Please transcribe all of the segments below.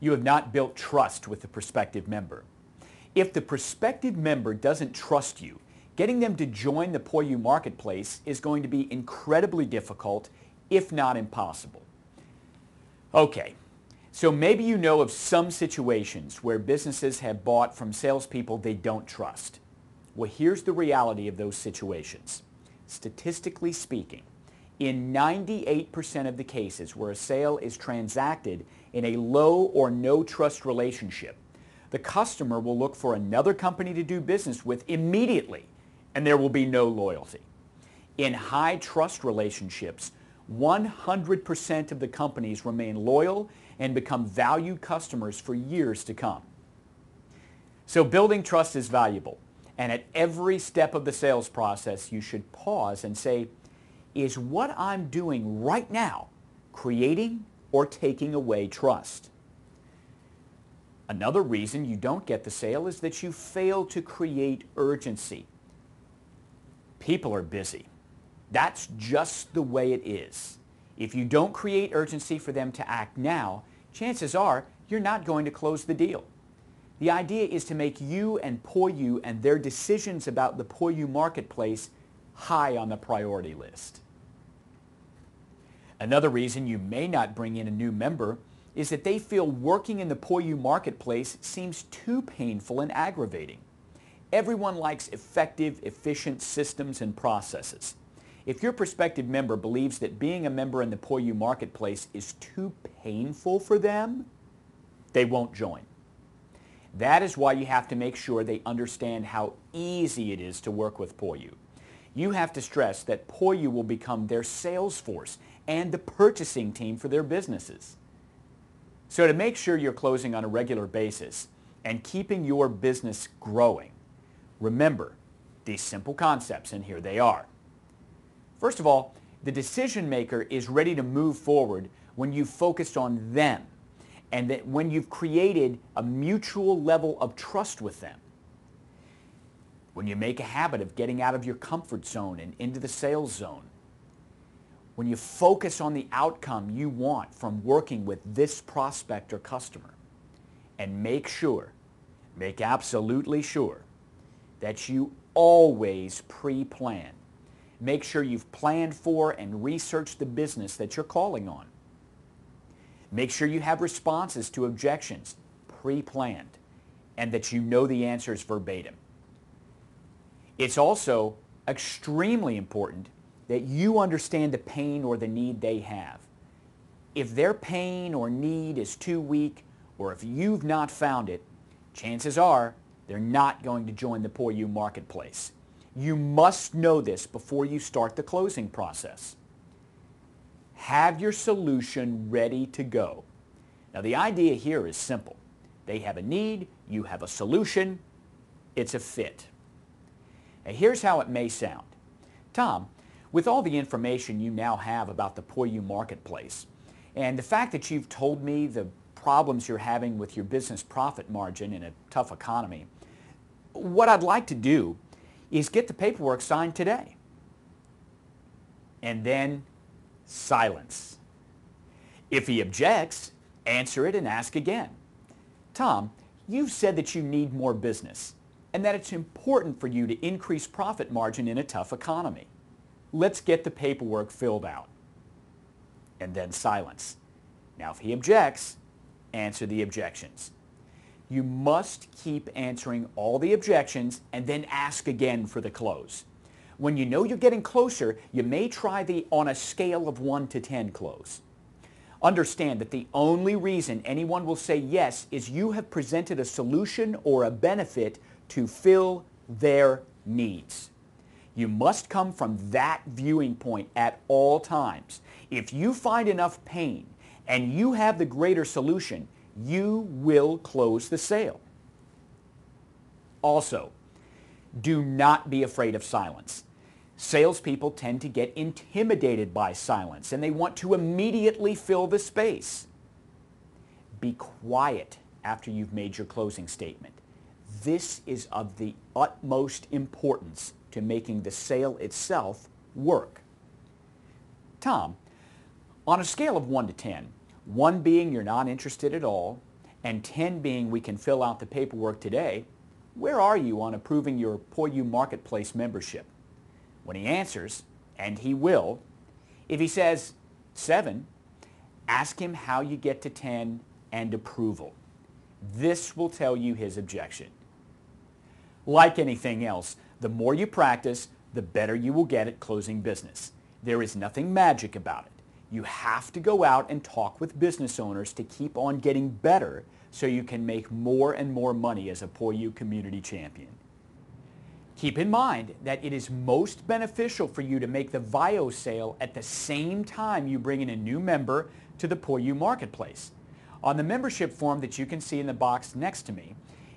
You have not built trust with the prospective member. If the prospective member doesn't trust you, getting them to join the POiU marketplace is going to be incredibly difficult, if not impossible. Okay, so maybe you know of some situations where businesses have bought from salespeople they don't trust. Well, here's the reality of those situations. Statistically speaking, in 98% of the cases where a sale is transacted in a low or no trust relationship, the customer will look for another company to do business with immediately, and there will be no loyalty. In high trust relationships, 100% of the companies remain loyal and become valued customers for years to come. So building trust is valuable, and at every step of the sales process you should pause and say, is what I'm doing right now creating or taking away trust? Another reason you don't get the sale is that you fail to create urgency. People are busy. That's just the way it is. If you don't create urgency for them to act now, chances are you're not going to close the deal. The idea is to make you and POiU and their decisions about the POiU marketplace high on the priority list. Another reason you may not bring in a new member is that they feel working in the POiU marketplace seems too painful and aggravating. Everyone likes effective, efficient systems and processes. If your prospective member believes that being a member in the POiU marketplace is too painful for them, they won't join. That is why you have to make sure they understand how easy it is to work with POiU. You have to stress that POiU will become their sales force and the purchasing team for their businesses. So to make sure you're closing on a regular basis and keeping your business growing, remember these simple concepts, and here they are. First of all, the decision maker is ready to move forward when you've focused on them and that when you've created a mutual level of trust with them. When you make a habit of getting out of your comfort zone and into the sales zone. When you focus on the outcome you want from working with this prospect or customer. And make absolutely sure that you always pre-plan. Make sure you've planned for and researched the business that you're calling on. Make sure you have responses to objections pre-planned and that you know the answers verbatim. It's also extremely important that you understand the pain or the need they have. If their pain or need is too weak, or if you've not found it, chances are they're not going to join the POiU marketplace. You must know this before you start the closing process. Have your solution ready to go. Now the idea here is simple. They have a need, you have a solution, it's a fit. Now here's how it may sound. Tom, with all the information you now have about the POiU marketplace, and the fact that you've told me the problems you're having with your business profit margin in a tough economy, what I'd like to do is get the paperwork signed today. And then silence. If he objects, answer it and ask again. Tom, you've said that you need more business and that it's important for you to increase profit margin in a tough economy. Let's get the paperwork filled out. And then silence. Now if he objects, answer the objections. You must keep answering all the objections and then ask again for the close. When you know you're getting closer, you may try the on a scale of 1 to 10 close. Understand that the only reason anyone will say yes is you have presented a solution or a benefit to fill their needs. You must come from that viewing point at all times. If you find enough pain and you have the greater solution, you will close the sale. Also, do not be afraid of silence. Salespeople tend to get intimidated by silence and they want to immediately fill the space. Be quiet after you've made your closing statement. This is of the utmost importance to making the sale itself work. Tom, on a scale of 1 to 10, 1 being you're not interested at all, and 10 being we can fill out the paperwork today, where are you on approving your POiU Marketplace membership? When he answers, and he will, if he says 7, ask him how you get to 10 and approval. This will tell you his objection. Like anything else, the more you practice, the better you will get at closing business. There is nothing magic about it. You have to go out and talk with business owners to keep on getting better so you can make more and more money as a POiU community champion. Keep in mind that it is most beneficial for you to make the VIO sale at the same time you bring in a new member to the POiU Marketplace. On the membership form that you can see in the box next to me,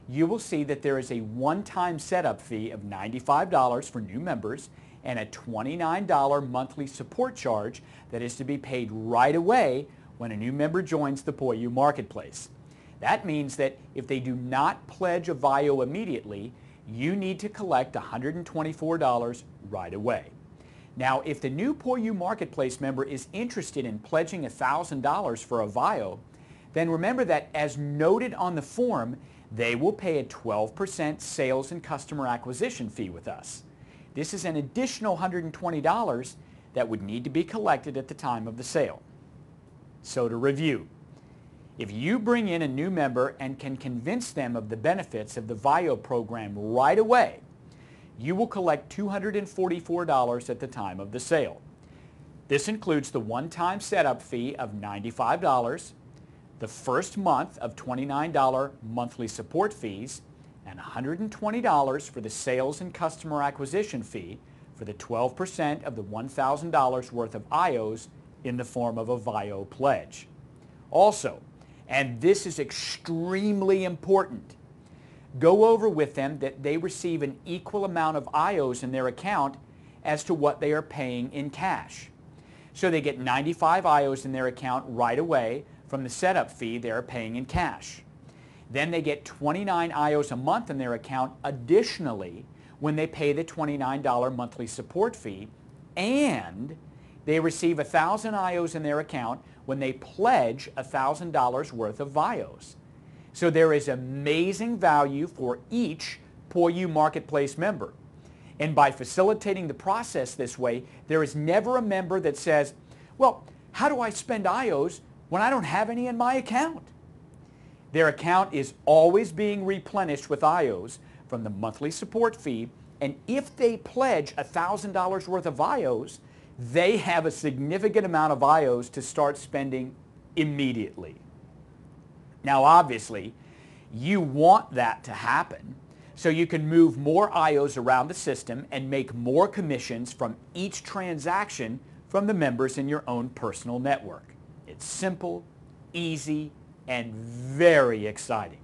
you will see that there is a one-time setup fee of $95 for new members and a $29 monthly support charge that is to be paid right away when a new member joins the POiU Marketplace. That means that if they do not pledge a VIO immediately, you need to collect $124 right away. Now, if the new POiU Marketplace member is interested in pledging $1,000 for a VIO, then remember that as noted on the form, they will pay a 12% sales and customer acquisition fee with us. This is an additional $120 that would need to be collected at the time of the sale. So to review, if you bring in a new member and can convince them of the benefits of the VIO program right away, you will collect $244 at the time of the sale. This includes the one-time setup fee of $95, the first month of $29 monthly support fees, and $120 for the sales and customer acquisition fee for the 12% of the $1,000 worth of IOs in the form of a VIO pledge. Also, and this is extremely important, go over with them that they receive an equal amount of IOs in their account as to what they are paying in cash. So they get 95 IOs in their account right away from the setup fee they are paying in cash. Then they get 29 IOs a month in their account additionally when they pay the $29 monthly support fee, and they receive 1,000 IOs in their account when they pledge $1,000 worth of VIOs. So there is amazing value for each POiU Marketplace member. And by facilitating the process this way, there is never a member that says, well, how do I spend IOs when I don't have any in my account? Their account is always being replenished with IOs from the monthly support fee, and if they pledge $1,000 worth of IOs, they have a significant amount of IOs to start spending immediately. Now obviously, you want that to happen so you can move more IOs around the system and make more commissions from each transaction from the members in your own personal network. It's simple, easy, and very exciting.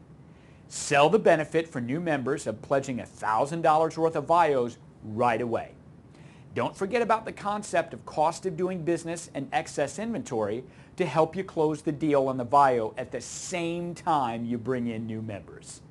Sell the benefit for new members of pledging $1,000 worth of VIOs right away. Don't forget about the concept of cost of doing business and excess inventory to help you close the deal on the VIO at the same time you bring in new members.